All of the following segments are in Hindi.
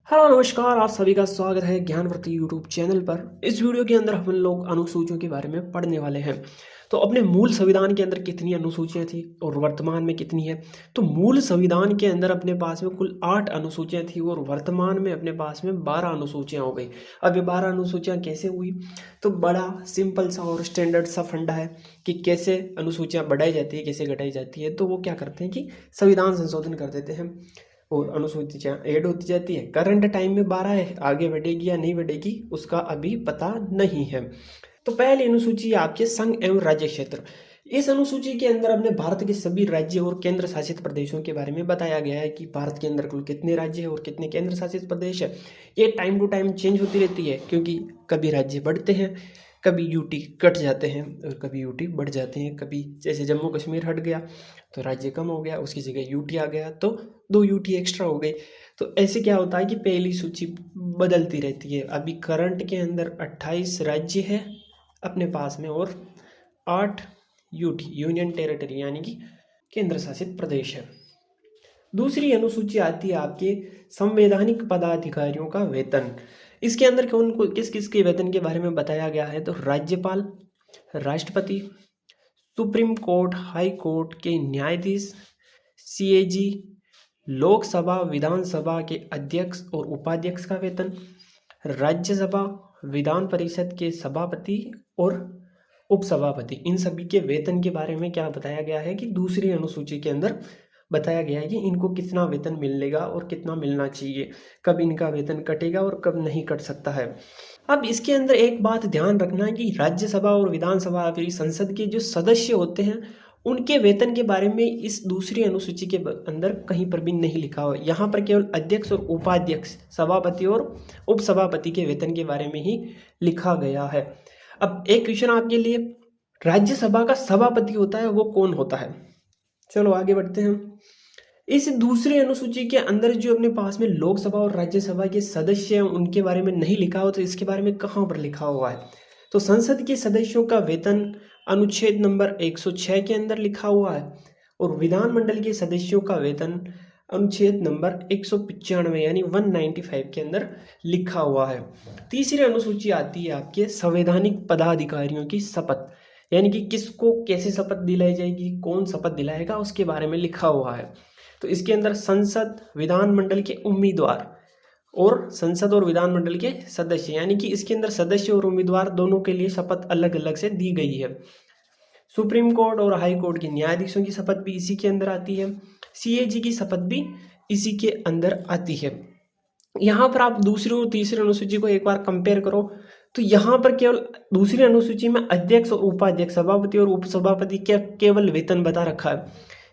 हेलो नमस्कार, आप सभी का स्वागत है ज्ञानवर्ती यूट्यूब चैनल पर। इस वीडियो के अंदर हम लोग अनुसूचियों के बारे में पढ़ने वाले हैं। तो अपने मूल संविधान के अंदर कितनी अनुसूचियां थी और वर्तमान में कितनी है। तो मूल संविधान के अंदर अपने पास में कुल 8 अनुसूचियां थी और वर्तमान में अपने पास में 12 अनुसूचियां हो गई। अब ये 12 अनुसूचियां कैसे हुई, तो बड़ा सिंपल सा और स्टैंडर्ड सा फंडा है कि कैसे अनुसूचियां बढ़ाई जाती है, कैसे घटाई जाती है। तो वो क्या करते हैं कि संविधान संशोधन कर देते हैं और अनुसूचियां ऐड होती जाती है। करंट टाइम में 12 है, आगे बढ़ेगी या नहीं बढ़ेगी उसका अभी पता नहीं है। तो पहली अनुसूची आपके संघ एवं राज्य क्षेत्र। इस अनुसूची के अंदर अपने भारत के सभी राज्य और केंद्र शासित प्रदेशों के बारे में बताया गया है कि भारत के अंदर कुल कितने राज्य है और कितने केंद्र शासित प्रदेश है। ये टाइम टू टाइम चेंज होती रहती है, क्योंकि कभी राज्य बढ़ते हैं, कभी यूटी कट जाते हैं और कभी यूटी बढ़ जाते हैं। कभी जैसे जम्मू कश्मीर हट गया तो राज्य कम हो गया, उसकी जगह यूटी आ गया तो 2 यूटी एक्स्ट्रा हो गई। तो ऐसे क्या होता है कि पहली सूची बदलती रहती है। अभी करंट के अंदर 28 राज्य है अपने पास में और 8 यूटी यूनियन टेरिटरी यानी कि केंद्र शासित प्रदेश है। दूसरी अनुसूची आती है आपके संवैधानिक पदाधिकारियों का वेतन। इसके अंदर कौन को किस किस के वेतन के बारे में बताया गया है, तो राज्यपाल, राष्ट्रपति, सुप्रीम कोर्ट, हाई कोर्ट के न्यायाधीश, सीएजी, लोकसभा विधानसभा के अध्यक्ष और उपाध्यक्ष का वेतन, राज्यसभा विधान परिषद के सभापति और उपसभापति, इन सभी के वेतन के बारे में क्या बताया गया है कि दूसरी अनुसूची के अंदर बताया गया है कि इनको कितना वेतन मिलेगा और कितना मिलना चाहिए, कब इनका वेतन कटेगा और कब नहीं कट सकता है। अब इसके अंदर एक बात ध्यान रखना है कि राज्यसभा और विधानसभा फिर संसद के जो सदस्य होते हैं उनके वेतन के बारे में इस दूसरी अनुसूची के अंदर कहीं पर भी नहीं लिखा हुआ। यहाँ पर केवल अध्यक्ष और उपाध्यक्ष, सभापति और उपसभापति के वेतन के बारे में ही लिखा गया है। अब एक क्वेश्चन आपके लिए, राज्यसभा का सभापति होता है वो कौन होता है। चलो आगे बढ़ते हैं। इस दूसरी अनुसूची के अंदर जो अपने पास में लोकसभा और राज्यसभा के सदस्य हैं उनके बारे में नहीं लिखा हो, तो इसके बारे में कहाँ पर लिखा हुआ है, तो संसद के सदस्यों का वेतन अनुच्छेद नंबर 106 के अंदर लिखा हुआ है और विधानमंडल के सदस्यों का वेतन अनुच्छेद नंबर 195 यानी 195 के अंदर लिखा हुआ है। तीसरी अनुसूची आती है आपके संवैधानिक पदाधिकारियों की शपथ, यानी कि किसको कैसे शपथ दिलाई जाएगी, कौन शपथ दिलाएगा, उसके बारे में लिखा हुआ है। तो इसके अंदर संसद, विधानमंडल के उम्मीदवार और संसद और विधानमंडल के सदस्य, यानी कि इसके अंदर सदस्य और उम्मीदवार दोनों के लिए शपथ अलग अलग से दी गई है। सुप्रीम कोर्ट और हाई कोर्ट के न्यायाधीशों की शपथ भी इसी के अंदर आती है। सीएजी की शपथ भी इसी के अंदर आती है। यहाँ पर आप दूसरी और तीसरी अनुसूची को एक बार कंपेयर करो, तो यहाँ पर केवल दूसरी अनुसूची में अध्यक्ष और उपाध्यक्ष, सभापति और उपसभापति के केवल वेतन बता रखा है,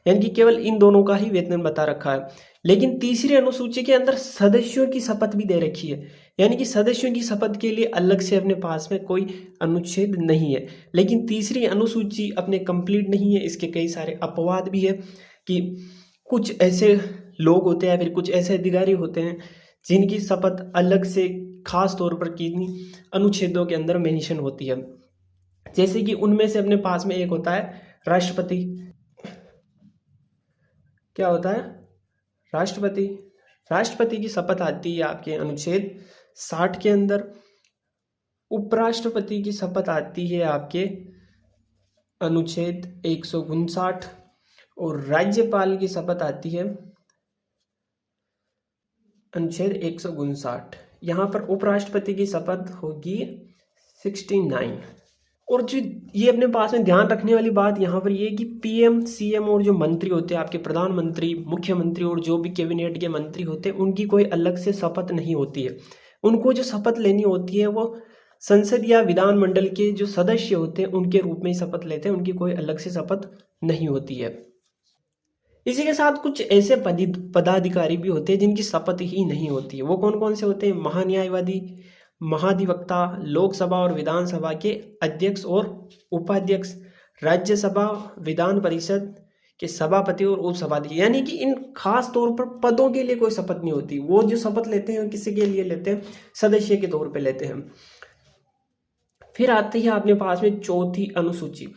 यानी कि केवल इन दोनों का ही वेतन बता रखा है। लेकिन तीसरी अनुसूची के अंदर सदस्यों की शपथ भी दे रखी है, यानी कि सदस्यों की शपथ के लिए अलग से अपने पास में कोई अनुच्छेद नहीं है। लेकिन तीसरी अनुसूची अपने कंप्लीट नहीं है, इसके कई सारे अपवाद भी है कि कुछ ऐसे लोग होते हैं फिर कुछ ऐसे अधिकारी होते हैं जिनकी शपथ अलग से खास तौर पर किन्हीं अनुच्छेदों के अंदर मेंशन होती है। जैसे कि उनमें से अपने पास में एक होता है राष्ट्रपति। क्या होता है, राष्ट्रपति। राष्ट्रपति की शपथ आती है आपके अनुच्छेद 60 के अंदर। उपराष्ट्रपति की शपथ आती है आपके अनुच्छेद 159 और राज्यपाल की शपथ आती है अनुच्छेद 159। यहाँ पर उपराष्ट्रपति की शपथ होगी 69। और जो ये अपने पास में ध्यान रखने वाली बात यहाँ पर ये कि पीएम, सीएम और जो मंत्री होते हैं आपके प्रधानमंत्री, मुख्यमंत्री और जो भी कैबिनेट के मंत्री होते हैं उनकी कोई अलग से शपथ नहीं होती है। उनको जो शपथ लेनी होती है वो संसद या विधानमंडल के जो सदस्य होते हैं उनके रूप में ही शपथ लेते हैं, उनकी कोई अलग से शपथ नहीं होती है। इसी के साथ कुछ ऐसे पदाधिकारी भी होते हैं जिनकी शपथ ही नहीं होती है। वो कौन कौन से होते हैं, महान्यायवादी, महाधिवक्ता, लोकसभा और विधानसभा के अध्यक्ष और उपाध्यक्ष, राज्यसभा विधान परिषद के सभापति और उपसभापति, यानी कि इन खास तौर पर पदों के लिए कोई शपथ नहीं होती। वो जो शपथ लेते हैं किसी के लिए लेते हैं, सदस्य के तौर पे लेते हैं। फिर आती है अपने पास में चौथी अनुसूची,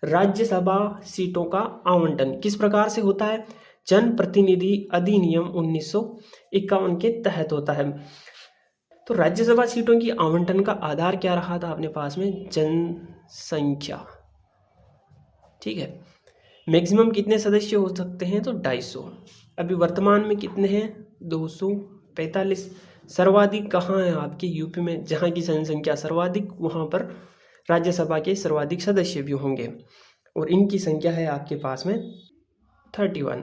राज्यसभा सीटों का आवंटन किस प्रकार से होता है। जनप्रतिनिधि अधिनियम 1951 के तहत होता है। तो राज्यसभा सीटों की आवंटन का आधार क्या रहा था अपने पास में? जनसंख्या। ठीक है, मैक्सिमम कितने सदस्य हो सकते हैं? तो 250। अभी वर्तमान में कितने हैं? 245। सर्वाधिक कहाँ है? आपके यूपी में, जहाँ की जनसंख्या सर्वाधिक वहाँ पर राज्यसभा के सर्वाधिक सदस्य भी होंगे, और इनकी संख्या है आपके पास में 31।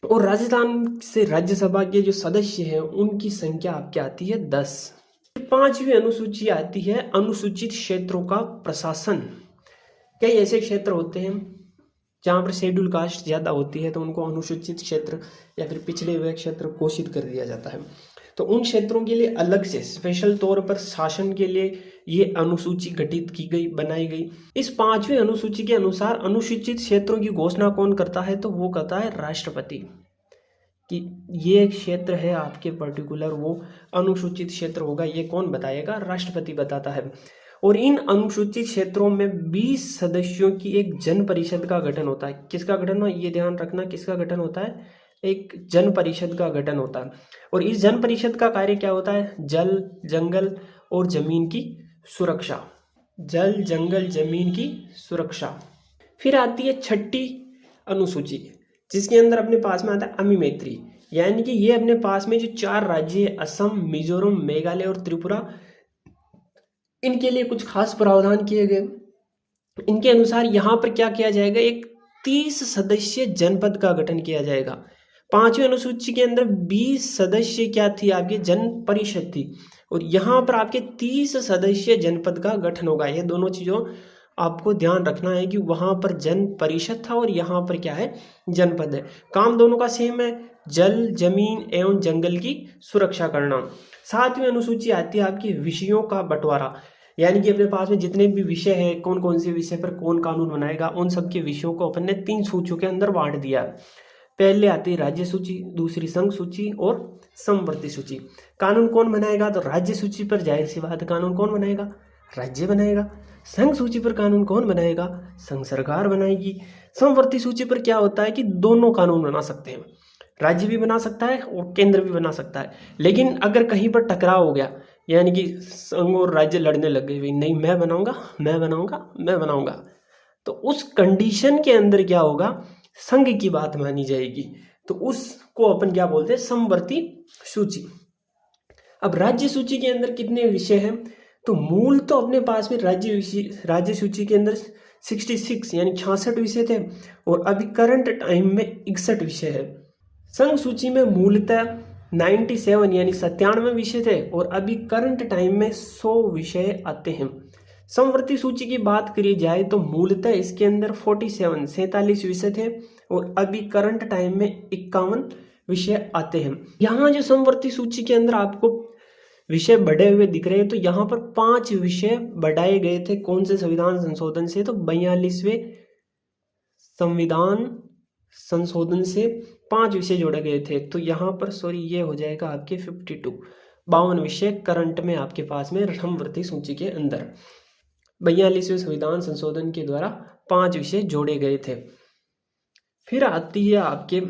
और राजस्थान से राज्यसभा के जो सदस्य हैं उनकी संख्या आपके आती है 10। 5वीं अनुसूची आती है अनुसूचित क्षेत्रों का प्रशासन। कई ऐसे क्षेत्र होते हैं जहाँ पर शेड्यूल कास्ट ज़्यादा होती है, तो उनको अनुसूचित क्षेत्र या फिर पिछड़े हुए क्षेत्र घोषित कर दिया जाता है। तो उन क्षेत्रों के लिए अलग से स्पेशल तौर पर शासन के लिए ये अनुसूची गठित की गई, बनाई गई। इस 5वीं अनुसूची के अनुसार अनुसूचित क्षेत्रों की घोषणा कौन करता है? तो वो करता है राष्ट्रपति, कि ये क्षेत्र है आपके पर्टिकुलर, वो अनुसूचित क्षेत्र होगा, ये कौन बताएगा? राष्ट्रपति बताता है। और इन अनुसूचित क्षेत्रों में 20 सदस्यों की एक जन परिषद का गठन होता है। किसका गठन हो? ये ध्यान रखना, किसका गठन होता है? एक जन परिषद का गठन होता है। और इस जन परिषद का कार्य क्या होता है? जल, जंगल और जमीन की सुरक्षा। जल, जंगल, जमीन की सुरक्षा। फिर आती है 6ठी अनुसूची, जिसके अंदर अपने पास में आता है अमिमेत्री, यानी कि ये अपने पास में जो 4 राज्य है, असम, मिजोरम, मेघालय और त्रिपुरा, इनके लिए कुछ खास प्रावधान किए गए। इनके अनुसार यहाँ पर क्या किया जाएगा? एक 30 सदस्यीय जनपद का गठन किया जाएगा। 5वीं अनुसूची के अंदर 20 सदस्य क्या थी? आपकी जन परिषद थी, और यहाँ पर आपके 30 सदस्यीय जनपद का गठन होगा। ये दोनों चीज़ों आपको ध्यान रखना है कि वहाँ पर जन परिषद था और यहाँ पर क्या है? जनपद है। काम दोनों का सेम है, जल, जमीन एवं जंगल की सुरक्षा करना। 7वीं अनुसूची आती है आपकी विषयों का बंटवारा, यानी कि अपने पास में जितने भी विषय हैं, कौन कौन से विषय पर कौन कानून बनाएगा, उन सब के विषयों को अपन ने 3 सूचियों के अंदर बांट दिया। पहले आती है राज्य सूची, दूसरी संघ सूची और समवर्ती सूची। कानून कौन बनाएगा? तो राज्य सूची पर जाहिर सी बात है कानून कौन बनाएगा? राज्य बनाएगा। संघ सूची पर कानून कौन बनाएगा? संघ सरकार बनाएगी। समवर्ती सूची पर क्या होता है कि दोनों कानून बना सकते हैं, राज्य भी बना सकता है और केंद्र भी बना सकता है। लेकिन अगर कहीं पर टकराव हो गया, यानी कि संघ और राज्य लड़ने लग गए, नहीं मैं बनाऊंगा, मैं बनाऊंगा, मैं बनाऊंगा, तो उस कंडीशन के अंदर क्या होगा? संघ की बात मानी जाएगी। तो उसको अपन क्या बोलते हैं? समवर्ती सूची। अब राज्य सूची के अंदर कितने विषय हैं? तो मूल तो अपने पास में राज्य सूची के अंदर 66 यानी 66 विषय थे, और अभी करंट टाइम में 61 विषय है। संघ सूची में मूलतः 97 यानी 97 विषय थे, और अभी करंट टाइम में 100 विषय आते हैं। समवर्ती सूची की बात करी जाए तो मूलतः इसके अंदर 47 विषय थे, और अभी करंट टाइम में 51 विषय आते हैं। यहाँ जो समवर्ती सूची के अंदर आपको विषय बढ़े हुए दिख रहे हैं, तो यहाँ पर 5 विषय बढ़ाए गए थे। कौन से संविधान संशोधन से? तो 42वें संविधान संशोधन से 5 विषय जोड़े गए थे। तो यहाँ पर ये हो जाएगा आपके 52 विषय करंट में आपके पास में समवर्ती सूची के अंदर 42वें संविधान संशोधन के द्वारा 5 विषय जोड़े गए थे। फिर आती है आपके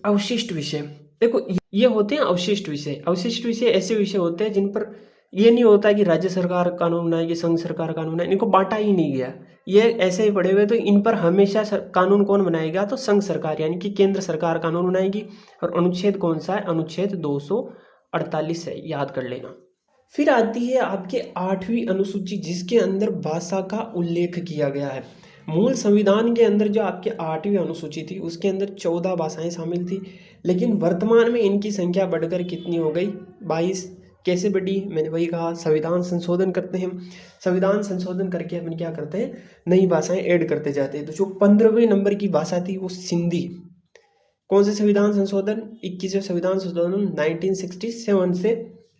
अवशिष्ट विषय। देखो ये होते हैं अवशिष्ट विषय। अवशिष्ट विषय ऐसे विषय होते हैं जिन पर ये नहीं होता कि राज्य सरकार कानून बनाएगी, संघ सरकार कानून बनाएगी, इनको बांटा ही नहीं गया, ये ऐसे ही पड़े हुए, तो इन पर हमेशा कानून कौन बनाएगा? तो संघ सरकार यानी कि केंद्र सरकार कानून बनाएगी। और अनुच्छेद कौन सा है? अनुच्छेद 248 है, याद कर लेना। फिर आती है आपके 8वीं अनुसूची, जिसके अंदर भाषा का उल्लेख किया गया है। मूल संविधान के अंदर जो आपके 8वीं अनुसूची थी उसके अंदर 14 भाषाएं शामिल थी, लेकिन वर्तमान में इनकी संख्या बढ़कर कितनी हो गई? 22। कैसे बढ़ी? मैंने वही कहा, संविधान संशोधन करते हैं, संविधान संशोधन करके अपन क्या करते हैं? नई भाषाएं ऐड करते जाते हैं। तो जो 15वें नंबर की भाषा थी वो सिंधी। कौन से संविधान संशोधन? 21वें संविधान संशोधन 1967 से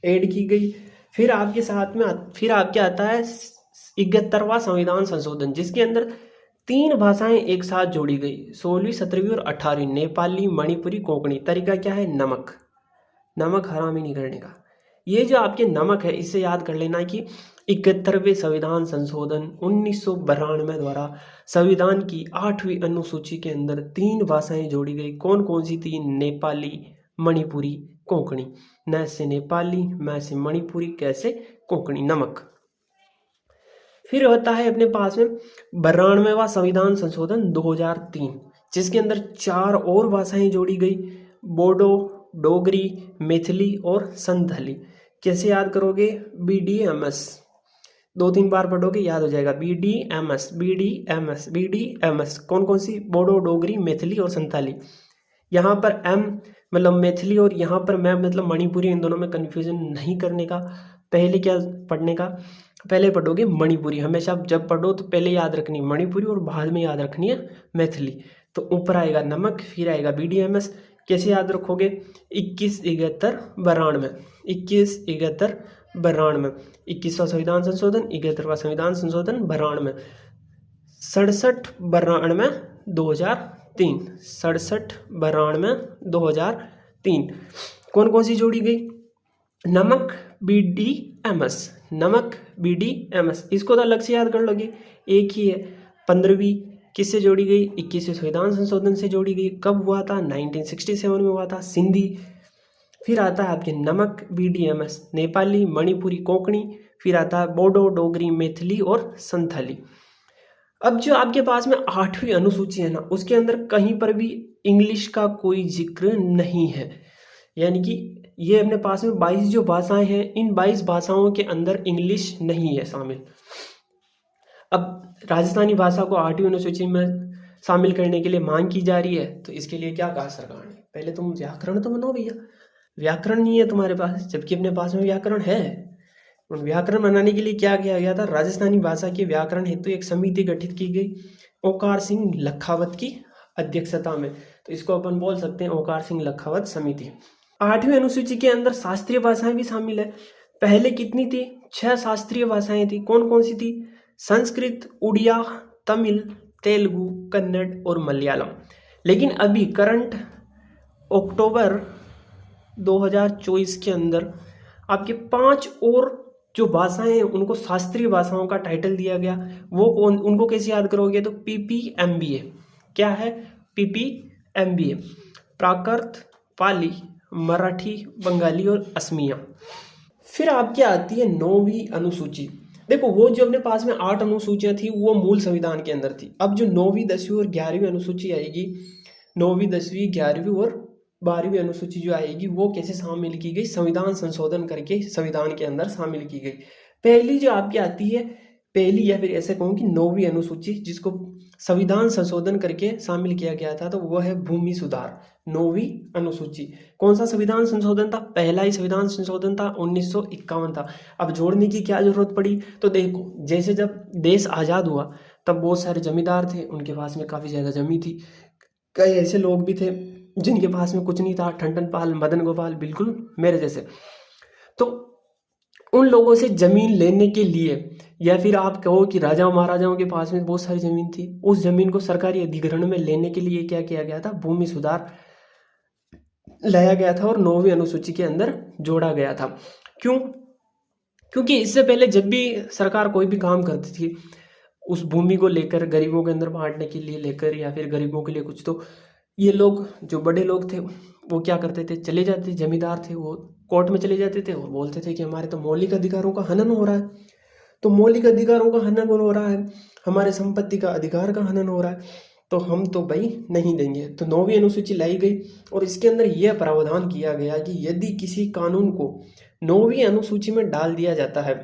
ऐड की गई। फिर आपके साथ में फिर आपके आता है 71वां संविधान संशोधन, जिसके अंदर 3 भाषाएं एक साथ जोड़ी गई, 16वीं, 17वीं और 18वीं, नेपाली, मणिपुरी, कोंकणी। तरीका क्या है? नमक हरामी नहीं करने का। ये जो आपके नमक है, इससे याद कर लेना कि 71वें संविधान संशोधन 1992 द्वारा संविधान की 8वीं अनुसूची के अंदर 3 भाषाएं जोड़ी गई। कौन कौन सी थी? नेपाली, मणिपुरी, कोंकणी। न से नेपाली, मैं से मणिपुरी, कैसे कोंकणी, नमक। फिर होता है अपने पास में 92वां संविधान संशोधन 2003, जिसके अंदर 4 और भाषाएं जोड़ी गई, बोडो, डोगरी, मैथिली और संथाली। कैसे याद करोगे? BDMS, 2-3 बार पढ़ोगे याद हो जाएगा। BDMS, BDMS, BDMS। कौन कौन सी? बोडो, डोगरी, मैथिली और संथाली। यहाँ पर M मतलब मैथिली और यहाँ पर मैं मतलब मणिपुरी, इन दोनों में कन्फ्यूजन नहीं करने का। पहले क्या पढ़ने का? पहले पढ़ोगे मणिपुरी। हमेशा जब पढ़ो तो पहले याद रखनी मणिपुरी और बाद में याद रखनी है मैथिली। तो ऊपर आएगा नमक, फिर आएगा BDMS। कैसे याद रखोगे? 21, 71, 92, 21, 71, 92, 21वां संविधान संशोधन, 71वां संविधान संशोधन, 92, 67, 92, 2003, 67, 92, 2003। कौन कौन सी जोड़ी गई? नमक, BDMS, नमक, BDMS। इसको तो अलग से याद कर लोगे, एक ही है। 15वीं किससे जोड़ी गई? 21वें संविधान संशोधन से जोड़ी गई। कब हुआ था? 1967 में हुआ था, सिंधी। फिर आता है आपके नमक, BDMS, नेपाली, मणिपुरी, कोंकणी। फिर आता है बोडो, डोगरी, मैथिली और संथाली। अब जो आपके पास में 8वीं अनुसूची है ना, उसके अंदर कहीं पर भी इंग्लिश का कोई जिक्र नहीं है। यानी कि ये अपने पास में 22 जो भाषाएं हैं, इन 22 भाषाओं के अंदर इंग्लिश नहीं है शामिल। अब राजस्थानी भाषा को 8वीं अनुसूची में शामिल करने के लिए मांग की जा रही है, तो इसके लिए क्या कहा सरकार ने? पहले तुम व्याकरण तो बनाओ भैया, व्याकरण नहीं है तुम्हारे पास, जबकि अपने पास में व्याकरण है। व्याकरण बनाने के लिए क्या किया गया था? राजस्थानी भाषा के व्याकरण हेतु एक समिति गठित की गई ओंकार सिंह लखावत की अध्यक्षता में। तो इसको अपन बोल सकते हैं ओंकार सिंह लखावत समिति। 8वीं अनुसूची के अंदर शास्त्रीय भाषाएं भी शामिल है। पहले कितनी थी? 6 शास्त्रीय भाषाएं थी। कौन कौन सी थी? संस्कृत, उड़िया, तमिल, तेलुगु, कन्नड़ और मलयालम। लेकिन अभी करंट अक्टूबर 2024 के अंदर आपके 5 और जो भाषाएं हैं उनको शास्त्रीय भाषाओं का टाइटल दिया गया। वो उनको कैसे याद करोगे? तो PPMBA। क्या है? PPMBA, प्राकृत, पाली, मराठी, बंगाली और असमिया। फिर आपके आती है 9वीं अनुसूची। देखो, वो जो अपने पास में 8 अनुसूचियां थी वो मूल संविधान के अंदर थी। अब जो 9वीं, 10वीं और 11वीं अनुसूची आएगी, 9वीं, 10वीं, 11वीं और 12वीं अनुसूची जो आएगी, वो कैसे शामिल की गई? संविधान संशोधन करके संविधान के अंदर शामिल की गई। पहली जो आपकी आती है, पहली या फिर ऐसे कहूँ कि 9वीं अनुसूची, जिसको संविधान संशोधन करके शामिल किया गया था, तो वो है भूमि सुधार, 9वीं अनुसूची। कौन सा संविधान संशोधन था? पहला ही संविधान संशोधन था, 1951 था। अब जोड़ने की क्या जरूरत पड़ी? तो देखो, जैसे जब देश आज़ाद हुआ तब बहुत सारे जमींदार थे, उनके पास में काफ़ी ज़्यादा जमीन थी। कई ऐसे लोग भी थे जिनके पास में कुछ नहीं था, ठंडन पाल, मदन गोपाल, बिल्कुल मेरे जैसे। तो उन लोगों से जमीन लेने के लिए, या फिर आप कहो कि राजाओं महाराजाओं के पास में बहुत सारी जमीन थी, उस जमीन को सरकारी अधिग्रहण में लेने के लिए क्या किया गया था? भूमि सुधार लाया गया था और 9वीं अनुसूची के अंदर जोड़ा गया था। क्यों? क्योंकि इससे पहले जब भी सरकार कोई भी काम करती थी, उस भूमि को लेकर गरीबों के अंदर बांटने के लिए लेकर, या फिर गरीबों के लिए कुछ, तो ये लोग जो बड़े लोग थे वो क्या करते थे? चले जाते, जमींदार थे वो कोर्ट में चले जाते थे और बोलते थे कि हमारे तो मौलिक अधिकारों का हनन हो रहा है, तो मौलिक अधिकारों का हनन हो रहा है, हमारे संपत्ति का अधिकार का हनन हो रहा है, तो हम तो भाई नहीं देंगे। तो 9वीं अनुसूची लाई गई और इसके अंदर यह प्रावधान किया गया कि यदि किसी कानून को 9वीं अनुसूची में डाल दिया जाता है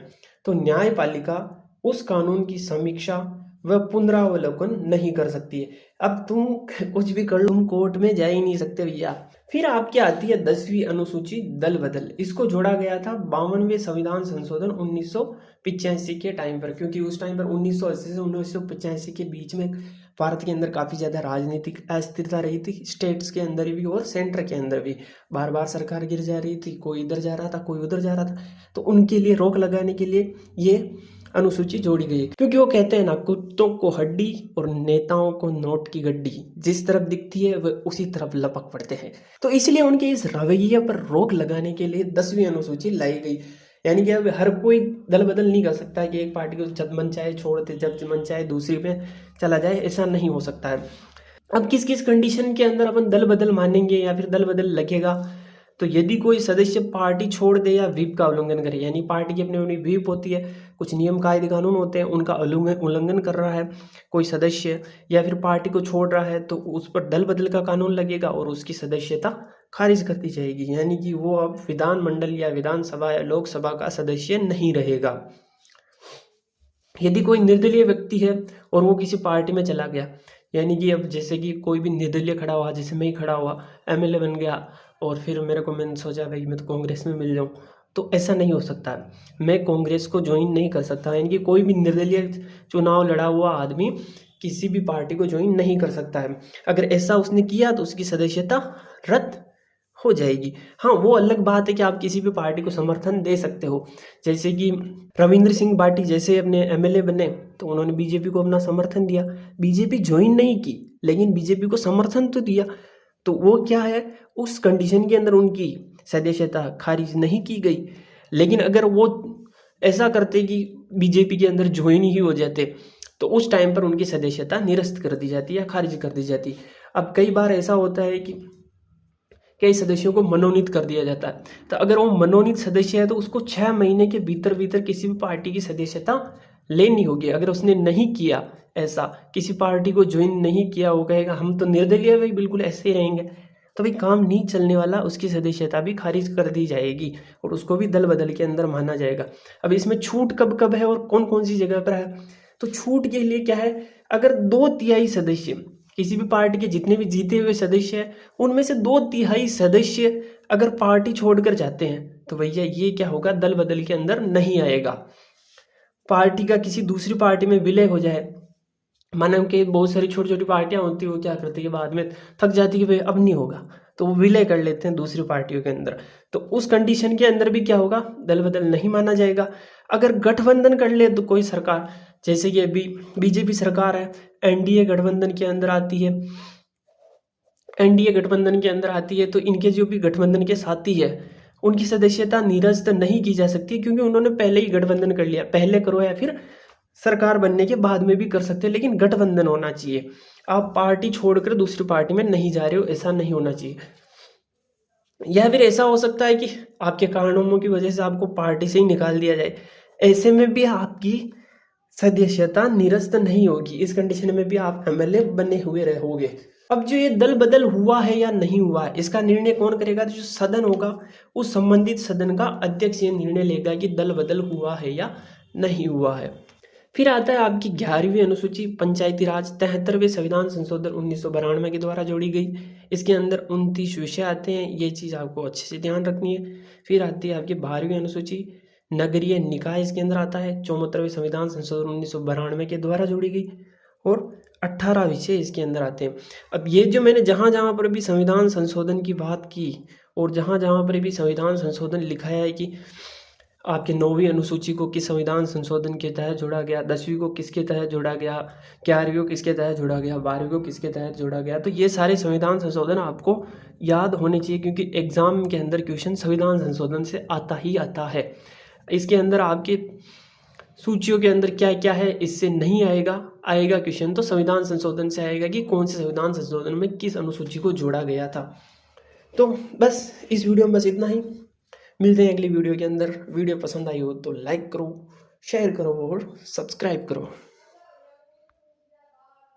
तो न्यायपालिका उस कानून की समीक्षा व पुनरावलोकन नहीं कर सकती है। अब तुम कुछ भी कर लो, तुम कोर्ट में जा ही नहीं सकते भैया। फिर आपकी आती है 10वीं अनुसूची, दल बदल। इसको जोड़ा गया था 52वें संविधान संशोधन 1985 के टाइम पर, क्योंकि उस टाइम पर 1980 से 1985 के बीच में भारत के अंदर काफ़ी ज़्यादा राजनीतिक अस्थिरता रही थी, स्टेट्स के अंदर भी और सेंटर के अंदर भी। बार बार सरकार गिर जा रही थी, कोई इधर जा रहा था, कोई उधर जा रहा था। तो उनके लिए रोक लगाने के लिए ये अनुसूची जोड़ी गई, क्योंकि वो कहते हैं ना, कुत्तों को हड्डी और नेताओं को नोट की गड्डी, जिस तरफ दिखती है वह उसी तरफ लपक पड़ते हैं। तो इसलिए उनके इस रवैये पर रोक लगाने के लिए 10वीं अनुसूची लाई गई। यानी कि अब हर कोई दल बदल नहीं कर सकता है कि एक पार्टी को जब मन चाहे छोड़ दे, जब मन चाहे दूसरी पे चला जाए, ऐसा नहीं हो सकता है। अब किस किस कंडीशन के अंदर अपन दल बदल मानेंगे या फिर दल बदल लगेगा, तो यदि कोई सदस्य पार्टी छोड़ दे या व्हिप का उल्लंघन करे, यानी पार्टी की अपनी अपनी व्हिप होती है, कुछ नियम कायदे कानून होते हैं, उनका उल्लंघन कर रहा है कोई सदस्य या फिर पार्टी को छोड़ रहा है, तो उस पर दल बदल का कानून लगेगा और उसकी सदस्यता खारिज कर दी जाएगी, यानी कि वो अब विधानमंडल या विधानसभा या लोकसभा का सदस्य नहीं रहेगा। यदि कोई निर्दलीय व्यक्ति है और वो किसी पार्टी में चला गया, यानी कि अब जैसे कि कोई भी निर्दलीय खड़ा हुआ, जैसे मैं ही खड़ा हुआ, एमएलए बन गया और फिर मैंने सोचा भाई मैं तो कांग्रेस में मिल जाऊँ, तो ऐसा नहीं हो सकता है। मैं कांग्रेस को ज्वाइन नहीं कर सकता, यानी कि कोई भी निर्दलीय चुनाव लड़ा हुआ आदमी किसी भी पार्टी को ज्वाइन नहीं कर सकता है। अगर ऐसा उसने किया तो उसकी सदस्यता रद्द हो जाएगी। हाँ, वो अलग बात है कि आप किसी भी पार्टी को समर्थन दे सकते हो, जैसे कि रविंद्र सिंह बाटी जैसे अपने एमएलए बने तो उन्होंने बीजेपी को अपना समर्थन दिया, बीजेपी ज्वाइन नहीं की लेकिन बीजेपी को समर्थन तो दिया, तो वो क्या है, उस कंडीशन के अंदर उनकी सदस्यता खारिज नहीं की गई। लेकिन अगर वो ऐसा करते कि बीजेपी के अंदर ज्वाइन ही हो जाते तो उस टाइम पर उनकी सदस्यता निरस्त कर दी जाती या खारिज कर दी जाती। अब कई बार ऐसा होता है कि कई सदस्यों को मनोनीत कर दिया जाता है, तो अगर वो मनोनीत सदस्य है तो उसको 6 महीने के भीतर भीतर किसी भी पार्टी की सदस्यता लेनी होगी। अगर उसने नहीं किया, ऐसा किसी पार्टी को ज्वाइन नहीं किया, वो कहेगा हम तो निर्दलीय भाई बिल्कुल ऐसे ही रहेंगे, तो भाई काम नहीं चलने वाला, उसकी सदस्यता भी खारिज कर दी जाएगी और उसको भी दल बदल के अंदर माना जाएगा। अब इसमें छूट कब कब है और कौन कौन सी जगह पर है, तो छूट के लिए क्या है, अगर 2/3 सदस्य किसी भी पार्टी के जितने भी जीते हुए सदस्य हैं उनमें से 2/3 सदस्य अगर पार्टी छोड़कर जाते हैं तो भैया ये क्या होगा, दल बदल के अंदर नहीं आएगा। पार्टी का किसी दूसरी पार्टी में विलय हो जाए, माना कि बहुत सारी छोटी छोटी पार्टियां होती हो, क्या करती है बाद में थक जाती है भाई अब नहीं होगा, तो वो विलय कर लेते हैं दूसरी पार्टियों के अंदर, तो उस कंडीशन के अंदर भी क्या होगा, दल बदल नहीं माना जाएगा। अगर गठबंधन कर ले तो कोई सरकार, जैसे कि अभी बीजेपी सरकार है, एनडीए गठबंधन के अंदर आती है, एनडीए गठबंधन के अंदर आती है, तो इनके जो भी गठबंधन के साथी है उनकी सदस्यता निरस्त नहीं की जा सकती, क्योंकि उन्होंने पहले ही गठबंधन कर लिया। पहले करो या फिर सरकार बनने के बाद में भी कर सकते हैं, लेकिन गठबंधन होना चाहिए। आप पार्टी छोड़कर दूसरी पार्टी में नहीं जा रहे हो, ऐसा नहीं होना चाहिए। या फिर ऐसा हो सकता है कि आपके कारणों की वजह से आपको पार्टी से ही निकाल दिया जाए, ऐसे में भी आपकी सदस्यता निरस्त नहीं होगी, इस कंडीशन में भी आप एमएलए बने हुए रहोगे। अब जो ये दल बदल हुआ है या नहीं हुआ है, इसका निर्णय कौन करेगा, तो जो सदन होगा उस संबंधित सदन का अध्यक्ष ये निर्णय लेगा कि दल बदल हुआ है या नहीं हुआ है। फिर आता है आपकी 11वीं अनुसूची, पंचायती राज 73वें संविधान संशोधन 1992 के द्वारा जोड़ी गई। इसके अंदर 29 विषय आते हैं, ये चीज़ आपको अच्छे से ध्यान रखनी है। फिर आती है आपकी 12वीं अनुसूची, नगरीय निकाय इसके अंदर आता है, 74वें संविधान संशोधन 1992 के द्वारा जोड़ी गई और 18 विषय इसके अंदर आते हैं। अब ये जो मैंने जहाँ जहाँ पर भी संविधान संशोधन की बात की और जहाँ जहाँ पर भी संविधान संशोधन लिखा है कि आपके 9वीं अनुसूची को किस संविधान संशोधन के तहत जोड़ा गया, 10वीं को किसके तहत जोड़ा गया, 11वीं को किसके तहत जोड़ा गया, 12वीं को किसके तहत जोड़ा गया, तो ये सारे संविधान संशोधन आपको याद होने चाहिए, क्योंकि एग्जाम के अंदर क्वेश्चन संविधान संशोधन से आता ही आता है। इसके अंदर आपके सूचियों के अंदर क्या क्या है इससे नहीं आएगा क्वेश्चन तो संविधान संशोधन से आएगा कि कौन से संविधान संशोधन में किस अनुसूची को जोड़ा गया था। तो बस इस वीडियो में बस इतना ही, मिलते हैं अगली वीडियो के अंदर। वीडियो पसंद आई हो तो लाइक करो, शेयर करो और सब्सक्राइब करो।